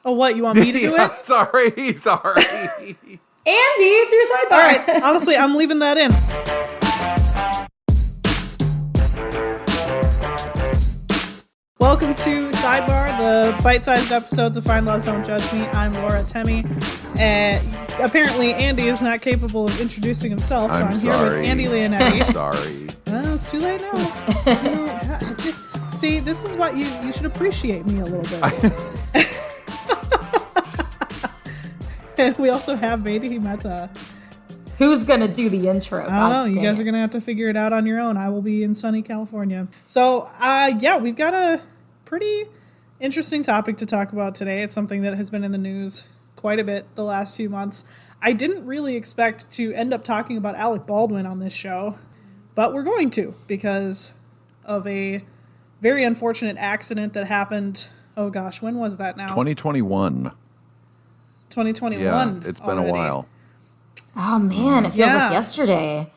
Oh, what? You want me to do it? Sorry. Andy, it's your sidebar. All right. Honestly, I'm leaving that in. Welcome to Sidebar, the bite-sized episodes of Find Laws Don't Judge Me. I'm Laura Temmie. Apparently, Andy is not capable of introducing himself, so I'm here with Andy Leonetti. I'm sorry. Well, it's too late now. See, this is what you should appreciate me a little bit. And we also have Vedi Mehta. Who's going to do the intro? I don't know. You guys are going to have to figure it out on your own. I will be in sunny California. So, we've got a pretty interesting topic to talk about today. It's something that has been in the news quite a bit the last few months. I didn't really expect to end up talking about Alec Baldwin on this show, but we're going to because of a very unfortunate accident that happened. Oh gosh, when was that now? 2021. 2021. Yeah, it's been already. a while. Oh man, it feels like yesterday.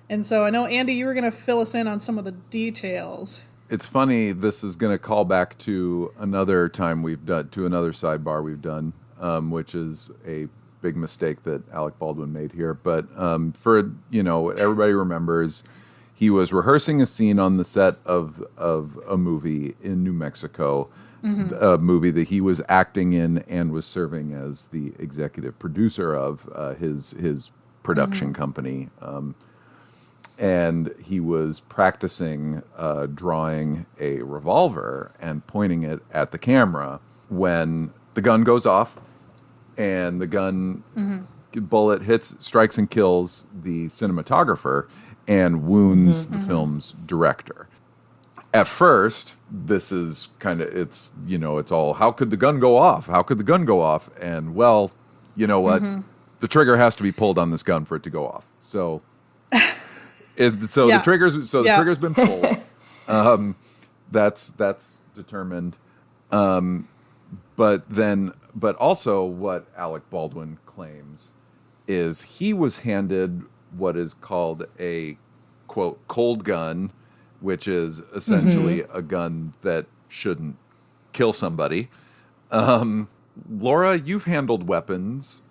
And so I know, Andy, you were going to fill us in on some of the details. It's funny, this is going to call back to another time to another sidebar we've done, which is a big mistake that Alec Baldwin made here. But everybody remembers he was rehearsing a scene on the set of a movie in New Mexico, a movie that he was acting in and was serving as the executive producer of his production company. And he was practicing drawing a revolver and pointing it at the camera when the gun goes off and the gun bullet strikes and kills the cinematographer and wounds the film's director. At first, this is it's all, how could the gun go off? How could the gun go off? And well, you know what? The trigger has to be pulled on this gun for it to go off. So the trigger's been pulled. That's determined. But also what Alec Baldwin claims is he was handed what is called a quote cold gun, which is essentially a gun that shouldn't kill somebody. Laura, you've handled weapons.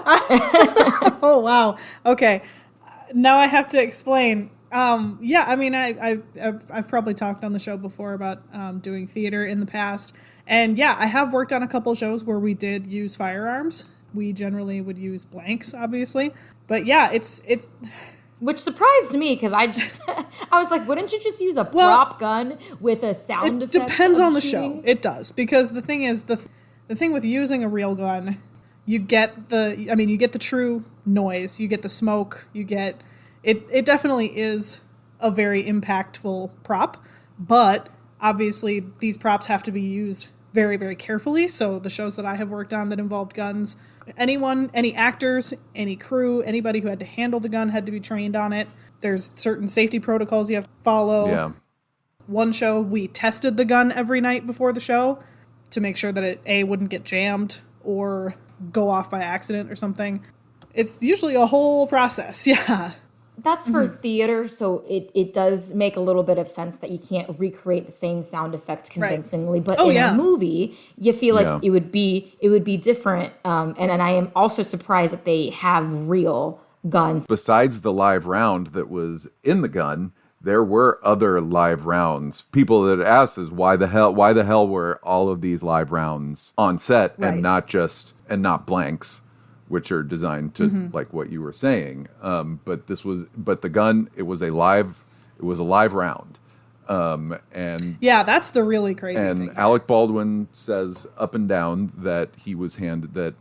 Oh, wow. Okay. Now I have to explain. I've probably talked on the show before about doing theater in the past. And yeah, I have worked on a couple shows where we did use firearms. We generally would use blanks, obviously. But yeah, it's Which surprised me because I was like, wouldn't you just use a prop gun with a sound effect? It depends on the show. It does. Because the thing is, the thing with using a real gun, you get the true noise, you get the smoke, it definitely is a very impactful prop, but obviously these props have to be used very, very carefully. So the shows that I have worked on that involved guns, any actors, any crew, anybody who had to handle the gun had to be trained on it. There's certain safety protocols you have to follow. Yeah. One show, we tested the gun every night before the show to make sure that it wouldn't get jammed or go off by accident or something. It's usually a whole process, yeah. That's for theater, so it does make a little bit of sense that you can't recreate the same sound effect convincingly. Right. But a movie, you feel like it would be different. And I am also surprised that they have real guns. Besides the live round that was in the gun, there were other live rounds. People that asked is why the hell were all of these live rounds on set and not blanks, which are designed to like what you were saying. But the gun, it was a live round. And yeah, that's the really crazy thing. And Alec Baldwin says up and down that he was handed that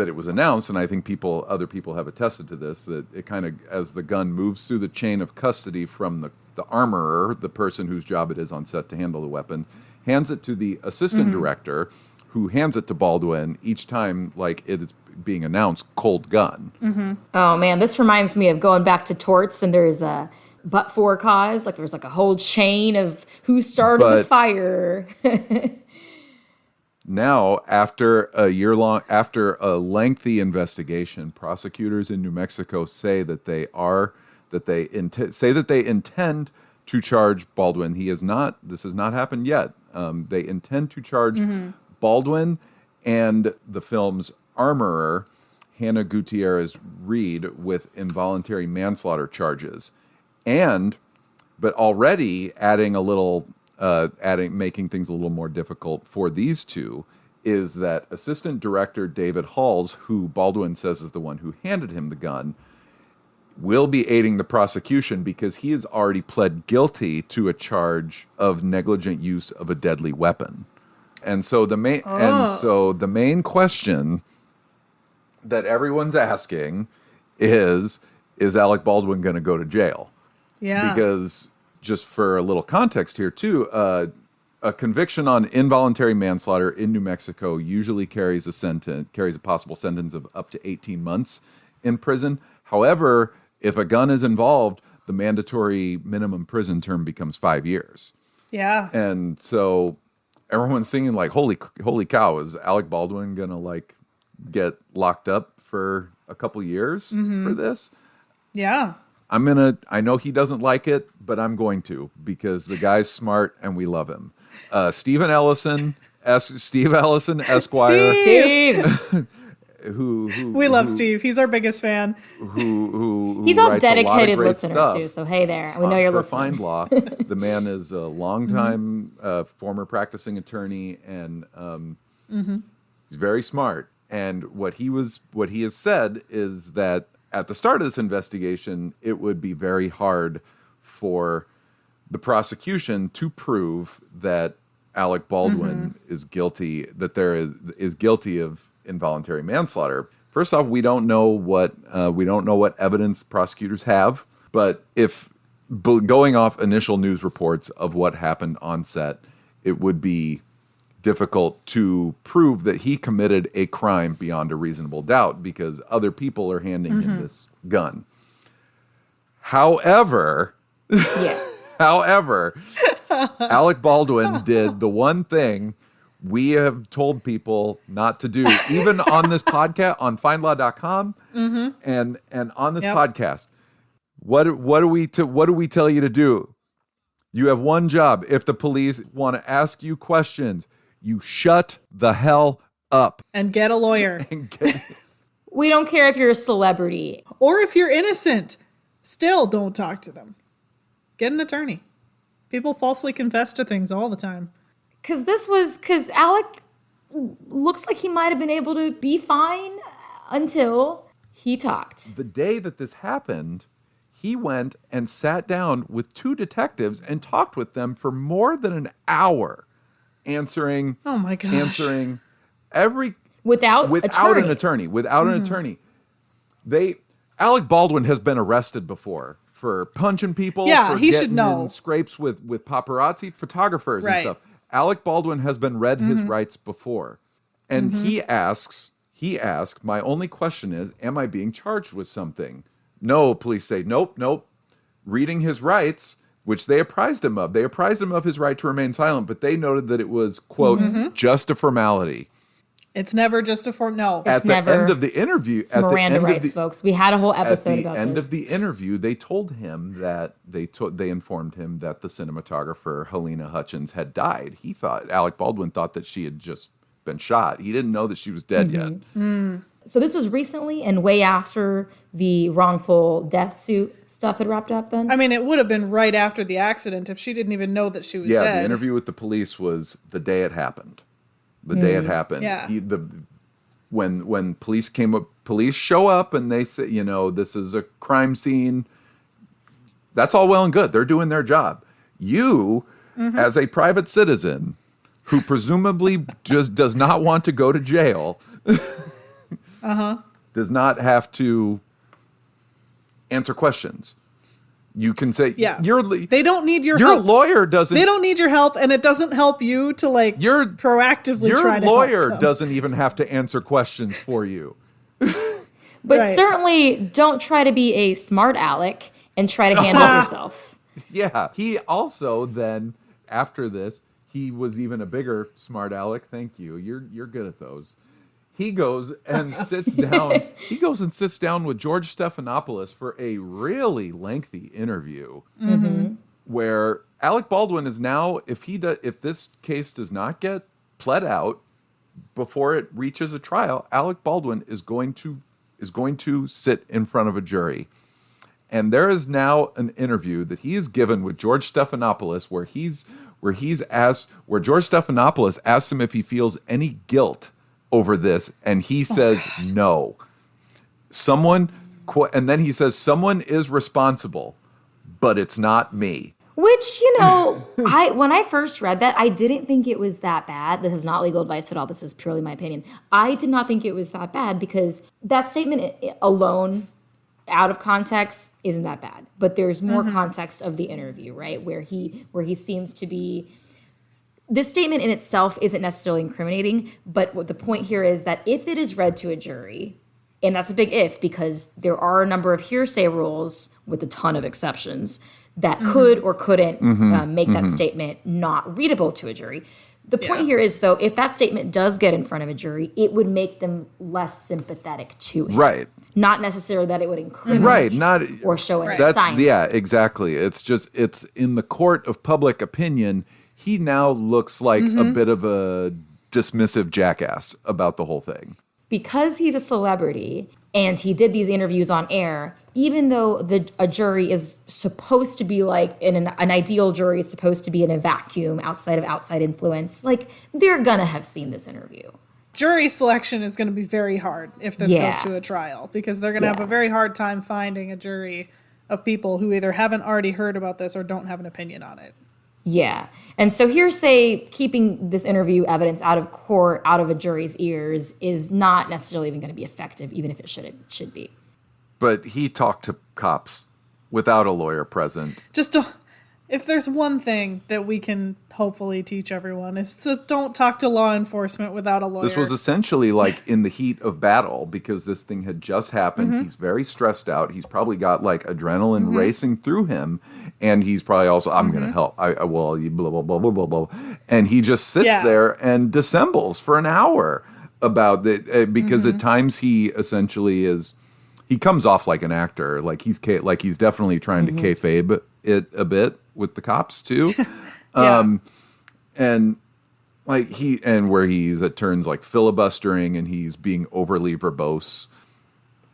it was announced, and I think other people have attested to this, that it kind of, as the gun moves through the chain of custody from the armorer, the person whose job it is on set to handle the weapon, hands it to the assistant director, who hands it to Baldwin each time, like it is being announced, cold gun. Mm-hmm. Oh man, this reminds me of going back to torts, and there's a but for cause, like there's like a whole chain of who started the fire. Now, after a lengthy investigation, prosecutors in New Mexico say that they intend to charge Baldwin. This has not happened yet. They intend to charge Baldwin and the film's armorer, Hannah Gutierrez Reed, with involuntary manslaughter charges. But already adding a little, making things a little more difficult for these two is that assistant director David Halls, who Baldwin says is the one who handed him the gun, will be aiding the prosecution because he has already pled guilty to a charge of negligent use of a deadly weapon. And so the main question that everyone's asking is Alec Baldwin going to go to jail? Yeah. Because just for a little context here too, a conviction on involuntary manslaughter in New Mexico usually carries a possible sentence of up to 18 months in prison. However, if a gun is involved, the mandatory minimum prison term becomes 5 years. Yeah. And so everyone's thinking like, holy cow, is Alec Baldwin going to like get locked up for a couple years for this? Yeah. I know he doesn't like it, but I'm going to, because the guy's smart and we love him. Steve Ellison, Esquire. Steve. We love Steve. He's our biggest fan. Who he's a writes dedicated a listener too. So hey there, we know you're listening. For FindLaw, the man is a longtime former practicing attorney, and he's very smart. And what he has said is that at the start of this investigation, it would be very hard for the prosecution to prove that Alec Baldwin is guilty, that there is guilty of involuntary manslaughter. First off, we don't know what evidence prosecutors have, but going off initial news reports of what happened on set, it would be difficult to prove that he committed a crime beyond a reasonable doubt because other people are handing him this gun. However, Alec Baldwin did the one thing we have told people not to do, even on this podcast, on FindLaw.com, and on this podcast. What do we tell you to do? You have one job. If the police want to ask you questions, you shut the hell up and get a lawyer. We don't care if you're a celebrity or if you're innocent. Still, don't talk to them. Get an attorney. People falsely confess to things all the time. Because Alec looks like he might have been able to be fine until he talked. The day that this happened, he went and sat down with two detectives and talked with them for more than an hour, answering every without an attorney. Alec Baldwin has been arrested before for punching people. Yeah, for he getting should know. In scrapes with paparazzi photographers and stuff. Alec Baldwin has been read his rights before. And he asked, my only question is, am I being charged with something? No, police say, nope. Reading his rights, which they apprised him of. They apprised him of his right to remain silent, but they noted that it was, quote, just a formality. It's never just a no. At the end of the interview, it's Miranda rights, folks. We had a whole episode about this. At the end of the interview, they told him that they informed him that the cinematographer Halyna Hutchins had died. Alec Baldwin thought that she had just been shot. He didn't know that she was dead yet. So this was recently and way after the wrongful death suit stuff had wrapped up then? I mean, it would have been right after the accident if she didn't even know that she was dead. Yeah, the interview with the police was the day it happened. Day it happened. Yeah. When police show up and they say, this is a crime scene. That's all well and good. They're doing their job. You, as a private citizen who presumably just does not want to go to jail, does not have to answer questions. You can say, they don't need your help. Your lawyer doesn't. They don't need your help, and it doesn't help you to proactively try to help them. Your lawyer doesn't even have to answer questions for you. But certainly don't try to be a smart Alec and try to handle yourself. Yeah. He also then, after this, he was even a bigger smart Alec. Thank you. You're good at those. He goes and sits down. He goes and sits down with George Stephanopoulos for a really lengthy interview, where Alec Baldwin is now, if this case does not get pled out before it reaches a trial, Alec Baldwin is going to sit in front of a jury. And there is now an interview that he is given with George Stephanopoulos where George Stephanopoulos asks him if he feels any guilt over this, and he says no. And then he says, someone is responsible, but it's not me. Which, when I first read that, I didn't think it was that bad. This is not legal advice at all. This is purely my opinion. I did not think it was that bad because that statement alone, out of context, isn't that bad. But there's more context of the interview, right? Where he seems to be... This statement in itself isn't necessarily incriminating, but what the point here is that if it is read to a jury, and that's a big if because there are a number of hearsay rules with a ton of exceptions that could or couldn't make that statement not readable to a jury. The point here is, though, if that statement does get in front of a jury, it would make them less sympathetic to him. Right. Not necessarily that it would incriminate or show an sign. Yeah, exactly. It's in the court of public opinion, he now looks like a bit of a dismissive jackass about the whole thing. Because he's a celebrity and he did these interviews on air, even though a jury is supposed to be like, an ideal jury is supposed to be in a vacuum outside of outside influence, like they're going to have seen this interview. Jury selection is going to be very hard if this goes to a trial because they're going to have a very hard time finding a jury of people who either haven't already heard about this or don't have an opinion on it. Yeah. And so hearsay, keeping this interview evidence out of court, out of a jury's ears, is not necessarily even going to be effective, even if it should be. But he talked to cops without a lawyer present. If there's one thing that we can hopefully teach everyone is to don't talk to law enforcement without a lawyer. This was essentially like in the heat of battle because this thing had just happened. He's very stressed out. He's probably got like adrenaline racing through him. And he's probably also, I'm going to help. I will, blah, blah, blah, blah, blah, blah. And he just sits there and dissembles for an hour about it because at times he essentially he comes off like an actor. Like he's definitely trying to kayfabe it a bit with the cops too. And like where he's at turns like filibustering and he's being overly verbose.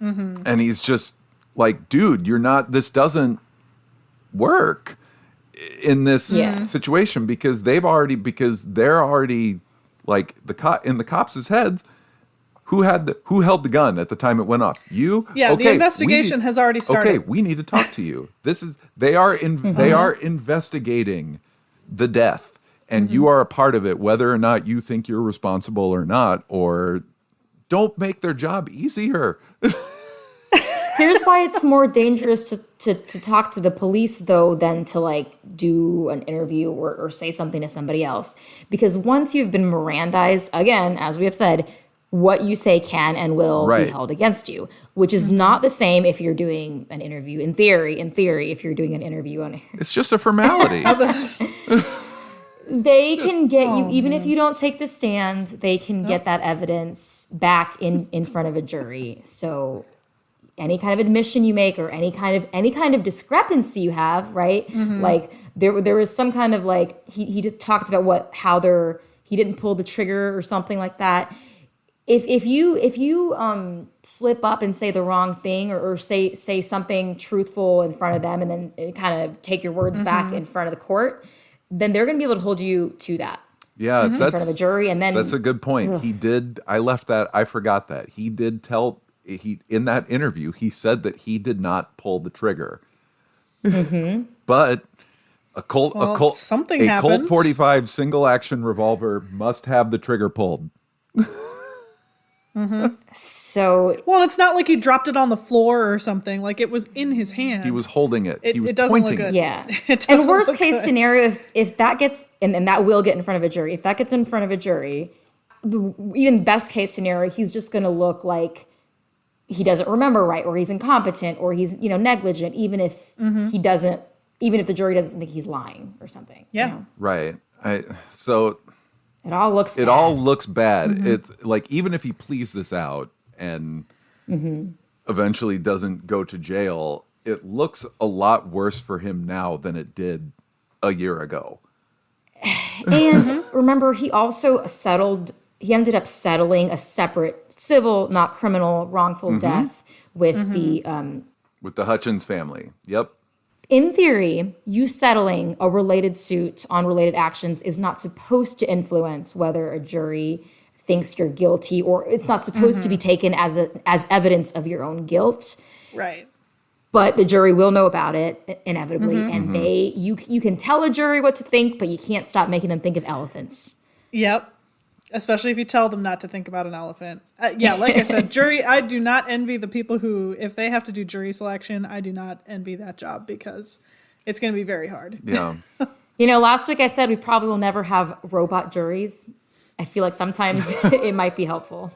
And he's just like, dude, this doesn't work in this situation because they're already like in the cops' heads. Who held the gun at the time it went off? You? Yeah, okay, the investigation has already started. Okay, we need to talk to you. They are investigating the death, and you are a part of it, whether or not you think you're responsible or not. Or don't make their job easier. Here's why it's more dangerous to talk to the police, though, than to like do an interview or say something to somebody else. Because once you've been Mirandized, again, as we have said, what you say can and will be held against you, which is not the same if you're doing an interview. In theory, if you're doing an interview on air. It's just a formality. They can get you, even if you don't take the stand, they can get that evidence back in front of a jury. So any kind of admission you make or any kind of discrepancy you have, right? Like there was some kind of like, he just talked about he didn't pull the trigger or something like that. If you slip up and say the wrong thing or say something truthful in front of them and then kind of take your words back in front of the court, then they're going to be able to hold you to that. Yeah, in front of a jury, and then that's a good point. He did. I forgot that he did tell. In that interview, he said that he did not pull the trigger. But a Colt 45 single action revolver must have the trigger pulled. So it's not like he dropped it on the floor or something. Like it was in his hand. He was holding it. He was doesn't pointing. Look good. Yeah. And worst case scenario, if that gets and that will get in front of a jury. If that gets in front of a jury, even best case scenario, he's just going to look like he doesn't remember right, or he's incompetent, or he's negligent. Even if he doesn't, even if the jury doesn't think he's lying or something. Yeah. Right. It all looks bad. It's like, even if he pleads this out and eventually doesn't go to jail, it looks a lot worse for him now than it did a year ago. And remember, he ended up settling a separate civil, not criminal, wrongful death with with the Hutchins family. Yep. In theory, you settling a related suit on related actions is not supposed to influence whether a jury thinks you're guilty, or it's not supposed to be taken as evidence of your own guilt. Right. But the jury will know about it inevitably, and you can tell a jury what to think, but you can't stop making them think of elephants. Yep. Especially if you tell them not to think about an elephant. Like I said, jury, I do not envy the people who, if they have to do jury selection, I do not envy that job because it's going to be very hard. Yeah. Last week I said we probably will never have robot juries. I feel like sometimes it might be helpful.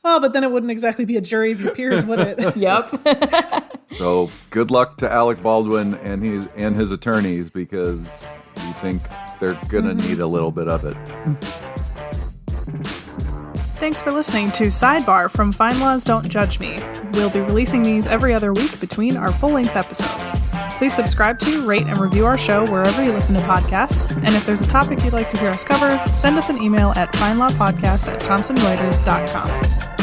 Oh, but then it wouldn't exactly be a jury of your peers, would it? Yep. So good luck to Alec Baldwin and his attorneys, because we think they're going to need a little bit of it. Thanks for listening to Sidebar from Fine Laws Don't Judge Me. We'll be releasing these every other week between our full-length episodes. Please subscribe to, rate, and review our show wherever you listen to podcasts. And if there's a topic you'd like to hear us cover, send us an email at FindLaw.com@thomsonreuters.com.